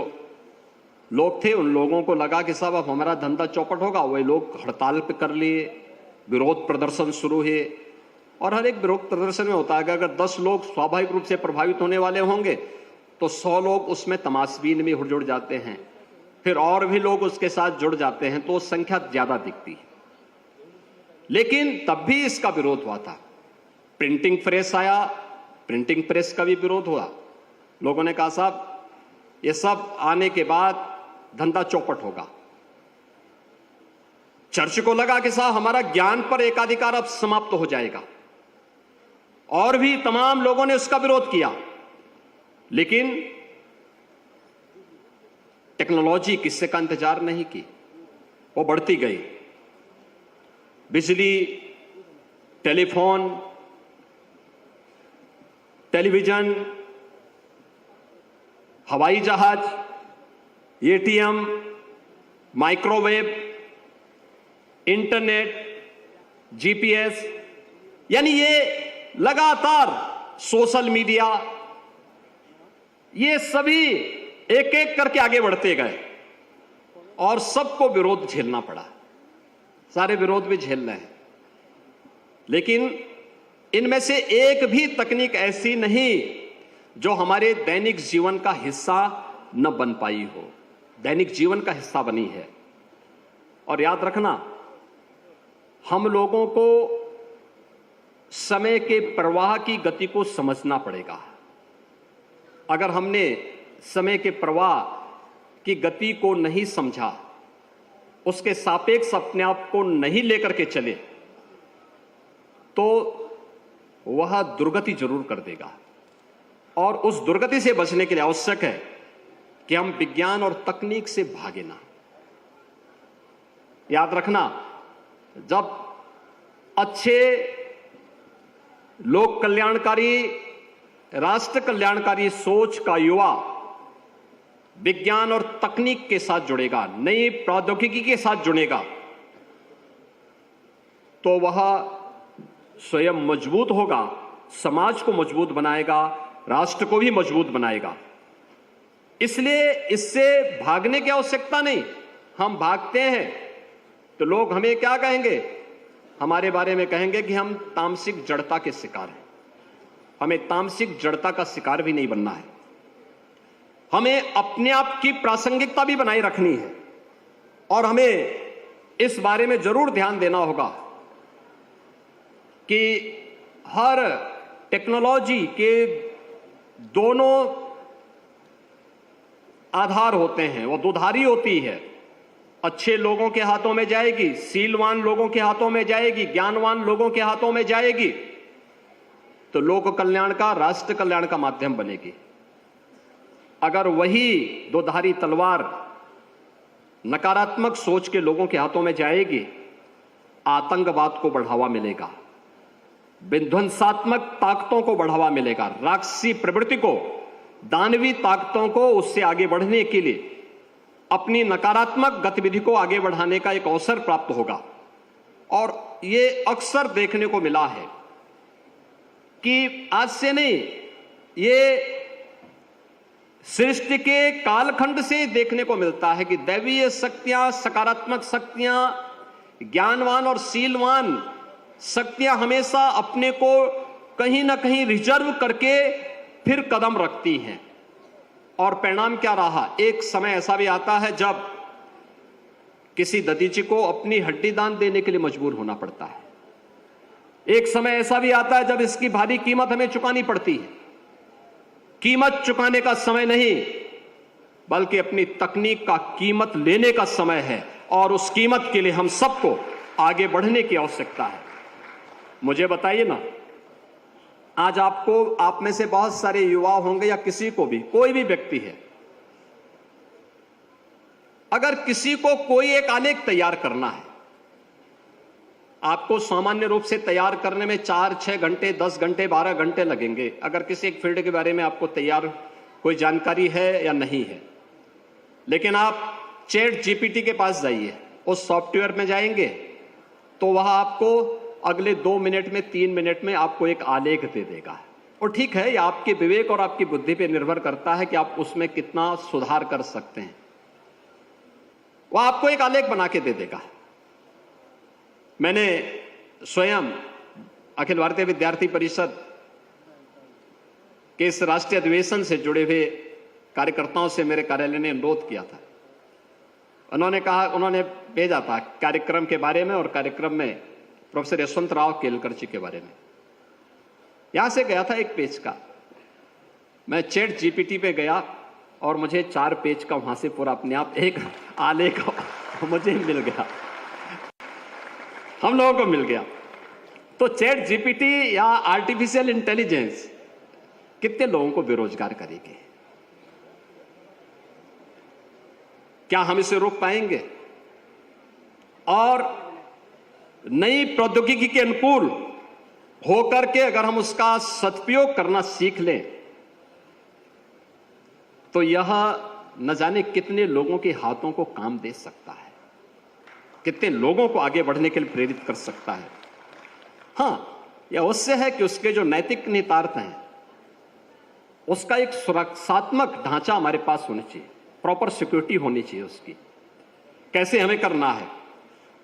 [SPEAKER 1] लोग थे उन लोगों को लगा कि साहब अब हमारा धंधा चौपट होगा। वही लोग हड़ताल पे कर लिए, विरोध प्रदर्शन शुरू हुए। और हर एक विरोध प्रदर्शन में होता है कि अगर 10 लोग स्वाभाविक रूप से प्रभावित होने वाले होंगे तो 100 लोग उसमें तमाशबीन में जुड़ जाते हैं, फिर और भी लोग उसके साथ जुड़ जाते हैं, तो संख्या ज्यादा दिखती है। लेकिन तब भी इसका विरोध हुआ था। प्रिंटिंग प्रेस आया, प्रिंटिंग प्रेस का भी विरोध हुआ। लोगों ने कहा साहब ये सब आने के बाद धंधा चौपट होगा। चर्च को लगा कि साहब हमारा ज्ञान पर एकाधिकार अब समाप्त हो जाएगा, और भी तमाम लोगों ने उसका विरोध किया। लेकिन टेक्नोलॉजी किस्से का इंतजार नहीं की, वो बढ़ती गई। बिजली, टेलीफोन, टेलीविजन, हवाई जहाज, एटीएम, माइक्रोवेव, इंटरनेट, जीपीएस, यानी ये लगातार सोशल मीडिया, ये सभी एक एक करके आगे बढ़ते गए और सबको विरोध झेलना पड़ा। सारे विरोध भी झेल रहे हैं। लेकिन इनमें से एक भी तकनीक ऐसी नहीं जो हमारे दैनिक जीवन का हिस्सा न बन पाई हो। दैनिक जीवन का हिस्सा बनी है। और याद रखना, हम लोगों को समय के प्रवाह की गति को समझना पड़ेगा। अगर हमने समय के प्रवाह की गति को नहीं समझा, उसके सापेक्ष अपने आप को नहीं लेकर के चले, तो वह दुर्गति जरूर कर देगा। और उस दुर्गति से बचने के लिए आवश्यक है कि हम विज्ञान और तकनीक से भागे ना। याद रखना, जब अच्छे लोक कल्याणकारी, राष्ट्र कल्याणकारी सोच का युवा विज्ञान और तकनीक के साथ जुड़ेगा, नई प्रौद्योगिकी के साथ जुड़ेगा, तो वह स्वयं मजबूत होगा, समाज को मजबूत बनाएगा, राष्ट्र को भी मजबूत बनाएगा। इसलिए इससे भागने की आवश्यकता नहीं। हम भागते हैं तो लोग हमें क्या कहेंगे? हमारे बारे में कहेंगे कि हम तामसिक जड़ता के शिकार हैं। हमें तामसिक जड़ता का शिकार भी नहीं बनना है। हमें अपने आप की प्रासंगिकता भी बनाए रखनी है और हमें इस बारे में जरूर ध्यान देना होगा कि हर टेक्नोलॉजी के दोनों आधार होते हैं, वो दुधारी होती है। अच्छे लोगों के हाथों में जाएगी, सीलवान लोगों के हाथों में जाएगी, ज्ञानवान लोगों के हाथों में जाएगी तो लोक कल्याण का, राष्ट्र कल्याण का माध्यम बनेगी। अगर वही दुधारी तलवार नकारात्मक सोच के लोगों के हाथों में जाएगी, आतंकवाद को बढ़ावा मिलेगा, विध्वंसात्मक ताकतों को बढ़ावा मिलेगा, राक्षसी प्रवृत्ति को, दानवी ताकतों को उससे आगे बढ़ने के लिए अपनी नकारात्मक गतिविधि को आगे बढ़ाने का एक अवसर प्राप्त होगा। और यह अक्सर देखने को मिला है कि आज से नहीं, ये सृष्टि के कालखंड से देखने को मिलता है कि दैवीय शक्तियां, सकारात्मक शक्तियां, ज्ञानवान और शीलवान शक्तियां हमेशा अपने को कहीं ना कहीं रिजर्व करके फिर कदम रखती हैं। और परिणाम क्या रहा? एक समय ऐसा भी आता है जब किसी दतीची को अपनी हड्डी दान देने के लिए मजबूर होना पड़ता है। एक समय ऐसा भी आता है जब इसकी भारी कीमत हमें चुकानी पड़ती है। कीमत चुकाने का समय नहीं, बल्कि अपनी तकनीक का कीमत लेने का समय है और उस कीमत के लिए हम सबको आगे बढ़ने की आवश्यकता है। मुझे बताइए ना, आज आपको, आप में से बहुत सारे युवा होंगे या किसी को भी, कोई भी व्यक्ति है, अगर किसी को कोई एक आलेख तैयार करना है, आपको सामान्य रूप से तैयार करने में 4-6 घंटे, 10 घंटे, 12 घंटे लगेंगे। अगर किसी एक फील्ड के बारे में आपको तैयार कोई जानकारी है या नहीं है, लेकिन आप चैट जीपीटी के पास जाइए, उस सॉफ्टवेयर में जाएंगे तो वह आपको अगले 2 मिनट में, 3 मिनट में आपको एक आलेख दे देगा। और ठीक है, यह आपके विवेक और आपकी बुद्धि पर निर्भर करता है कि आप उसमें कितना सुधार कर सकते हैं। वह आपको एक आलेख बना के दे देगा। मैंने स्वयं अखिल भारतीय विद्यार्थी परिषद के इस राष्ट्रीय अधिवेशन से जुड़े हुए कार्यकर्ताओं से मेरे कार्यालय ने अनुरोध किया था। उन्होंने भेजा था कार्यक्रम के बारे में, और कार्यक्रम में प्रोफेसर यशवंतराव केलकर जी के बारे में। यहां से गया था 1 पेज का, मैं चैट जीपीटी पे गया और मुझे 4 पेज का वहां से पूरा अपने आप एक आलेख मुझे मिल गया, हम लोगों को मिल गया। तो चैट जीपीटी या आर्टिफिशियल इंटेलिजेंस कितने लोगों को बेरोजगार करेगी? क्या हम इसे रोक पाएंगे? और नई प्रौद्योगिकी के अनुकूल होकर के अगर हम उसका सदुपयोग करना सीख लें तो यह न जाने कितने लोगों के हाथों को काम दे सकता है, कितने लोगों को आगे बढ़ने के लिए प्रेरित कर सकता है। हां, यह अवश्य है कि उसके जो नैतिक निहितार्थ हैं, उसका एक सुरक्षात्मक ढांचा हमारे पास होना चाहिए, प्रॉपर सिक्योरिटी होनी चाहिए उसकी, कैसे हमें करना है।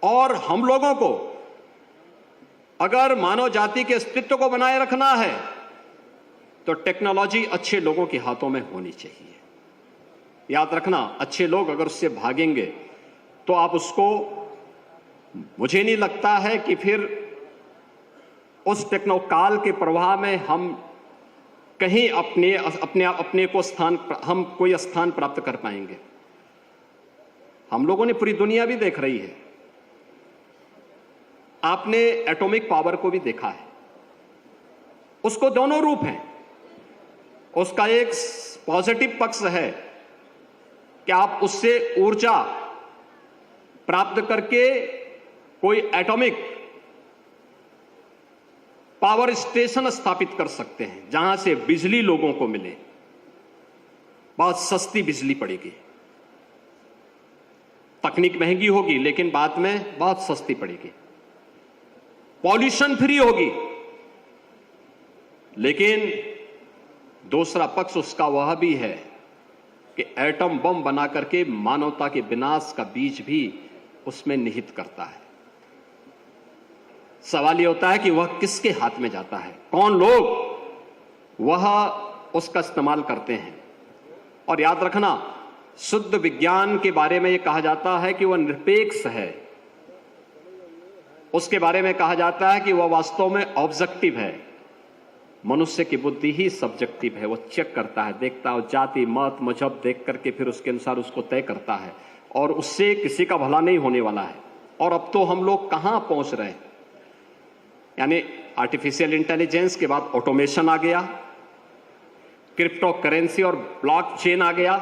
[SPEAKER 1] और हम लोगों को अगर मानव जाति के अस्तित्व को बनाए रखना है तो टेक्नोलॉजी अच्छे लोगों के हाथों में होनी चाहिए। याद रखना, अच्छे लोग अगर उससे भागेंगे तो आप उसको, मुझे नहीं लगता है कि फिर उस टेक्नोकाल के प्रवाह में हम कहीं अपने को हम कोई स्थान प्राप्त कर पाएंगे। हम लोगों ने पूरी दुनिया भी देख रही है, आपने एटॉमिक पावर को भी देखा है। उसको दोनों रूप हैं। उसका एक पॉजिटिव पक्ष है कि आप उससे ऊर्जा प्राप्त करके कोई एटॉमिक पावर स्टेशन स्थापित कर सकते हैं जहां से बिजली लोगों को मिले, बहुत सस्ती बिजली पड़ेगी, तकनीक महंगी होगी लेकिन बाद में बहुत सस्ती पड़ेगी, पॉल्यूशन फ्री होगी। लेकिन दूसरा पक्ष उसका वह भी है कि एटम बम बना करके मानवता के विनाश का बीज भी उसमें निहित करता है। सवाल यह होता है कि वह किसके हाथ में जाता है, कौन लोग वह उसका इस्तेमाल करते हैं। और याद रखना, शुद्ध विज्ञान के बारे में यह कहा जाता है कि वह निरपेक्ष है, उसके बारे में कहा जाता है कि वह वास्तव में ऑब्जेक्टिव है। मनुष्य की बुद्धि ही सब्जेक्टिव है, वो चेक करता है, देखता है, जाति मत मजहब देख करके फिर उसके अनुसार उसको तय करता है, और उससे किसी का भला नहीं होने वाला है। और अब तो हम लोग कहां पहुंच रहे हैं, यानी आर्टिफिशियल इंटेलिजेंस के बाद ऑटोमेशन आ गया, क्रिप्टो करेंसी और ब्लॉकचेन आ गया,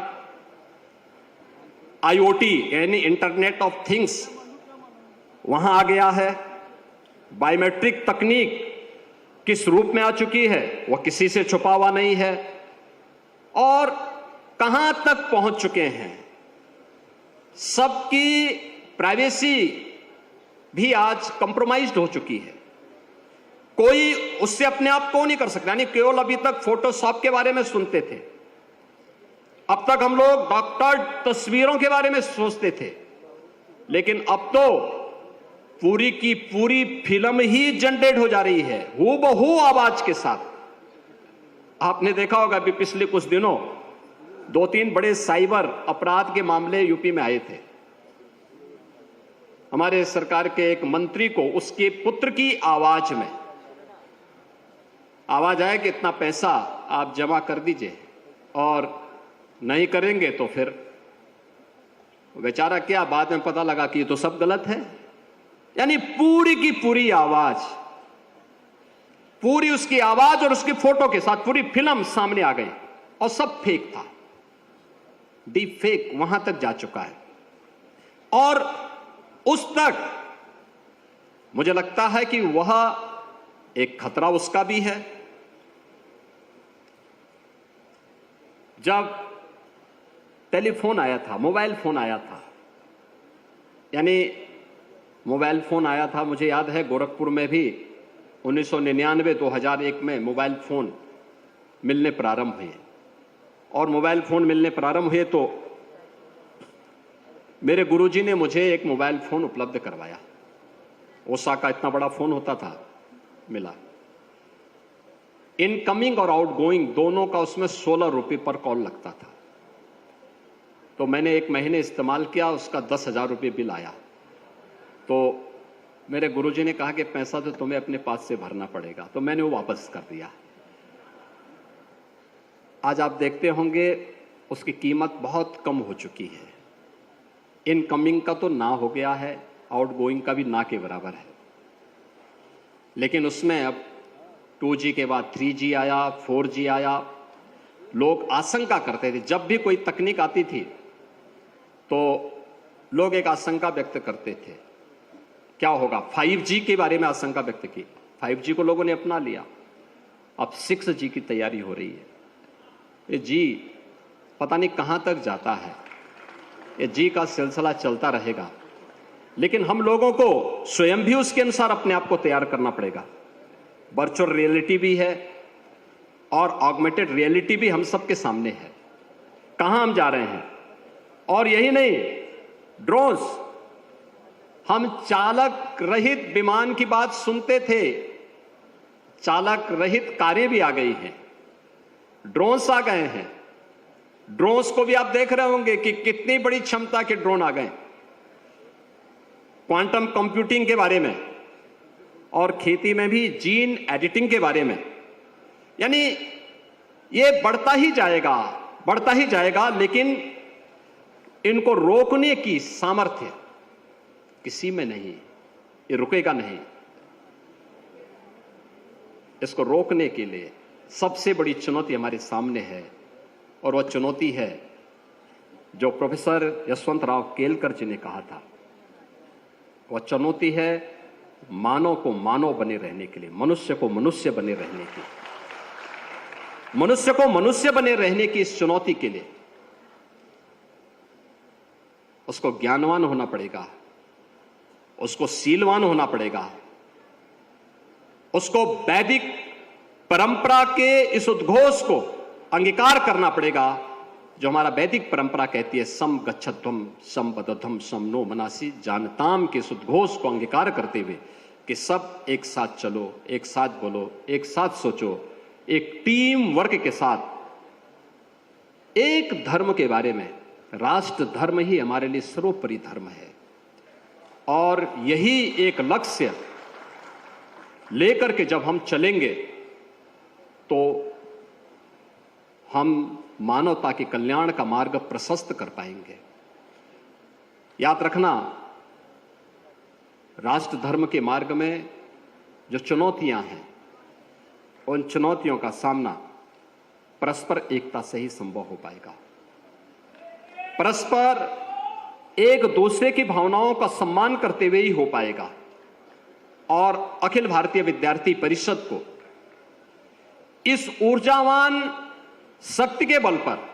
[SPEAKER 1] आईओटी यानी इंटरनेट ऑफ थिंग्स वहां आ गया है, बायोमेट्रिक तकनीक किस रूप में आ चुकी है वह किसी से छुपा हुआ नहीं है, और कहां तक पहुंच चुके हैं। सबकी प्राइवेसी भी आज कंप्रोमाइज्ड हो चुकी है, कोई उससे अपने आप को नहीं कर सकता। यानी केवल अभी तक फोटोशॉप के बारे में सुनते थे, अब तक हम लोग डॉक्टर तस्वीरों के बारे में सोचते थे, लेकिन अब तो पूरी की पूरी फिल्म ही जनरेट हो जा रही है हूबहू आवाज के साथ। आपने देखा होगा अभी पिछले कुछ दिनों 2-3 बड़े साइबर अपराध के मामले यूपी में आए थे। हमारे सरकार के एक मंत्री को उसके पुत्र की आवाज में आवाज आया कि इतना पैसा आप जमा कर दीजिए, और नहीं करेंगे तो फिर बेचारा क्या, बाद में पता लगा कि ये तो सब गलत है। यानी पूरी की पूरी आवाज, पूरी उसकी आवाज और उसकी फोटो के साथ पूरी फिल्म सामने आ गई, और सब फेक था, डीप फेक वहां तक जा चुका है। और उस तक मुझे लगता है कि वह एक खतरा उसका भी है। जब टेलीफोन आया था, मोबाइल फोन आया था, यानी मोबाइल फोन आया था, मुझे याद है गोरखपुर में भी 1999-2001 में मोबाइल फोन मिलने प्रारंभ हुए, और मोबाइल फोन मिलने प्रारंभ हुए तो मेरे गुरुजी ने मुझे एक मोबाइल फोन उपलब्ध करवाया। ओसा का इतना बड़ा फोन होता था, मिला। इनकमिंग और आउटगोइंग दोनों का उसमें 16 रुपये पर कॉल लगता था। तो मैंने 1 महीने इस्तेमाल किया, उसका 10,000 रुपये बिल आया। तो मेरे गुरुजी ने कहा कि पैसा तो तुम्हें अपने पास से भरना पड़ेगा, तो मैंने वो वापस कर दिया। आज आप देखते होंगे उसकी कीमत बहुत कम हो चुकी है। इनकमिंग का तो ना हो गया है, आउटगोइंग का भी ना के बराबर है। लेकिन उसमें अब 2G के बाद 3G आया, 4G आया। लोग आशंका करते थे, जब भी कोई तकनीक आती थी तो लोग एक आशंका व्यक्त करते थे, क्या होगा। 5G के बारे में आशंका व्यक्त की, 5G को लोगों ने अपना लिया। अब 6G की तैयारी हो रही है। ये जी पता नहीं कहां तक जाता है, ये जी का सिलसिला चलता रहेगा, लेकिन हम लोगों को स्वयं भी उसके अनुसार अपने आप को तैयार करना पड़ेगा। वर्चुअल रियलिटी भी है और ऑगमेंटेड रियलिटी भी हम सबके सामने है। कहां हम जा रहे हैं। और यही नहीं, ड्रोन्स, हम चालक रहित विमान की बात सुनते थे, चालक रहित कारें भी आ गई हैं, ड्रोन्स आ गए हैं। ड्रोन्स को भी आप देख रहे होंगे कि कितनी बड़ी क्षमता के ड्रोन आ गए। क्वांटम कंप्यूटिंग के बारे में और खेती में भी जीन एडिटिंग के बारे में, यानी ये बढ़ता ही जाएगा, बढ़ता ही जाएगा। लेकिन इनको रोकने की सामर्थ्य किसी में नहीं, ये रुकेगा नहीं। इसको रोकने के लिए सबसे बड़ी चुनौती हमारे सामने है, और वह चुनौती है जो प्रोफेसर यशवंतराव केलकर जी ने कहा था। वह चुनौती है मानव को मानव बने रहने के लिए, मनुष्य को मनुष्य बने रहने की, मनुष्य को मनुष्य बने रहने की इस चुनौती के लिए उसको ज्ञानवान होना पड़ेगा, उसको शीलवान होना पड़ेगा, उसको वैदिक परंपरा के इस उद्घोष को अंगीकार करना पड़ेगा जो हमारा वैदिक परंपरा कहती है सम गच्छध्वम सम बदध्वम सम नो मनासी, जानताम के सुदघोष को अंगीकार करते हुए कि सब एक साथ चलो, एक साथ बोलो, एक साथ सोचो, एक टीम वर्क के साथ एक धर्म के बारे में, राष्ट्र धर्म ही हमारे लिए सर्वोपरि धर्म है। और यही एक लक्ष्य लेकर के जब हम चलेंगे तो हम मानवता के कल्याण का मार्ग प्रशस्त कर पाएंगे। याद रखना, राष्ट्र धर्म के मार्ग में जो चुनौतियां हैं, उन चुनौतियों का सामना परस्पर एकता से ही संभव हो पाएगा। परस्पर एक दूसरे की भावनाओं का सम्मान करते हुए ही हो पाएगा। और अखिल भारतीय विद्यार्थी परिषद को इस ऊर्जावान शक्ति के बल पर,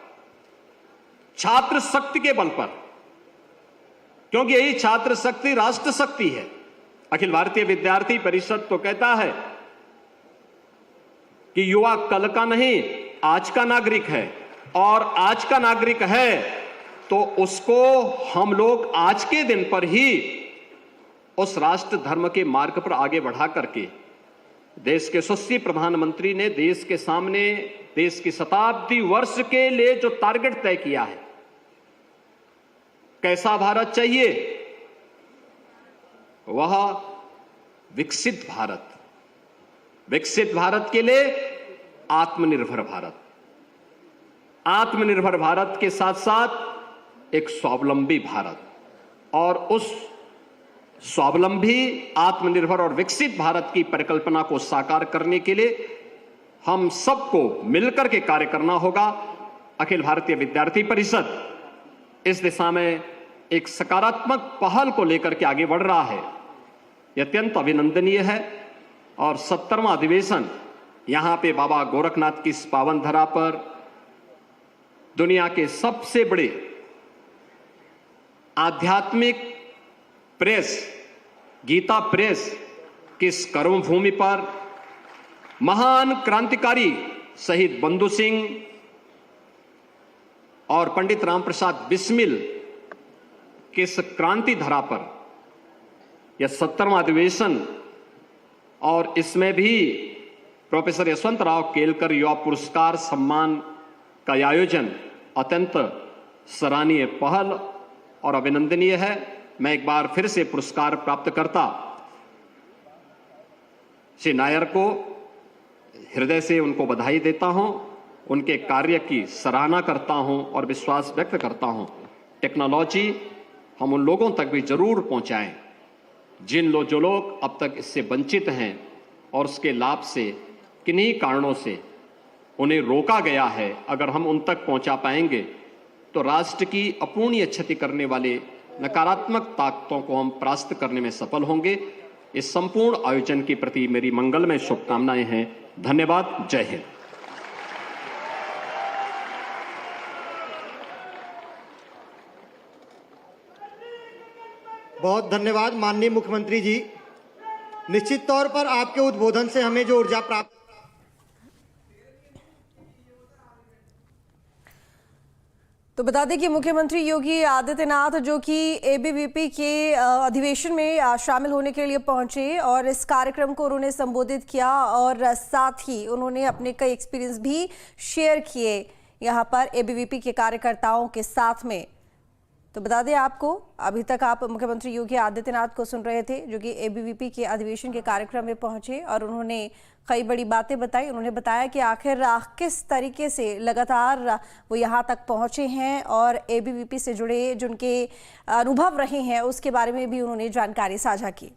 [SPEAKER 1] छात्र शक्ति के बल पर, क्योंकि यही छात्र शक्ति राष्ट्र शक्ति है। अखिल भारतीय विद्यार्थी परिषद तो कहता है कि युवा कल का नहीं आज का नागरिक है, और आज का नागरिक है तो उसको हम लोग आज के दिन पर ही उस राष्ट्र धर्म के मार्ग पर आगे बढ़ा करके, देश के यशस्वी प्रधानमंत्री ने देश के सामने देश की शताब्दी वर्ष के लिए जो टारगेट तय किया है, कैसा भारत चाहिए, वह विकसित भारत, विकसित भारत के लिए आत्मनिर्भर भारत, आत्मनिर्भर भारत के साथ साथ एक स्वावलंबी भारत, और उस स्वावलंबी, आत्मनिर्भर और विकसित भारत की परिकल्पना को साकार करने के लिए हम सबको मिलकर के कार्य करना होगा। अखिल भारतीय विद्यार्थी परिषद इस दिशा में एक सकारात्मक पहल को लेकर के आगे बढ़ रहा है। यह अत्यंत अभिनंदनीय है। और 70वां अधिवेशन यहां पे बाबा गोरखनाथ की इस पावन धरा पर दुनिया के सबसे बड़े आध्यात्मिक प्रेस, गीता प्रेस की इस कर्म भूमि पर महान क्रांतिकारी शहीद बंधु सिंह और पंडित राम प्रसाद बिस्मिल के इस क्रांति धरा पर यह 70वां अधिवेशन, और इसमें भी प्रोफेसर यशवंतराव केलकर युवा पुरस्कार सम्मान का आयोजन अत्यंत सराहनीय पहल और अभिनंदनीय है। मैं एक बार फिर से पुरस्कार प्राप्त करता श्री नायर को हृदय से उनको बधाई देता हूं, उनके कार्य की सराहना करता हूं और विश्वास व्यक्त करता हूं टेक्नोलॉजी हम उन लोगों तक भी जरूर पहुंचाएं जो लोग अब तक इससे वंचित हैं और उसके लाभ से किन्हीं कारणों से उन्हें रोका गया है। अगर हम उन तक पहुंचा पाएंगे तो राष्ट्र की अपूर्णीय क्षति करने वाले नकारात्मक ताकतों को हम परास्त करने में सफल होंगे। इस संपूर्ण आयोजन के प्रति मेरी मंगलमय शुभकामनाएं हैं। धन्यवाद। जय हिंद।
[SPEAKER 2] बहुत धन्यवाद माननीय मुख्यमंत्री जी। निश्चित तौर पर आपके उद्बोधन से हमें जो ऊर्जा प्राप्त,
[SPEAKER 3] तो बता दें कि मुख्यमंत्री योगी आदित्यनाथ जो कि एबीवीपी के अधिवेशन में शामिल होने के लिए पहुंचे और इस कार्यक्रम को उन्होंने संबोधित किया और साथ ही उन्होंने अपने कई एक्सपीरियंस भी शेयर किए यहां पर एबीवीपी के कार्यकर्ताओं के साथ में। तो बता दें आपको, अभी तक आप मुख्यमंत्री योगी आदित्यनाथ को सुन रहे थे जो कि एबीवीपी के अधिवेशन के कार्यक्रम में पहुंचे और उन्होंने कई बड़ी बातें बताई। उन्होंने बताया कि आखिर किस तरीके से लगातार वो यहाँ तक पहुंचे हैं और एबीवीपी से जुड़े जिनके अनुभव रहे हैं उसके बारे में भी उन्होंने जानकारी साझा की।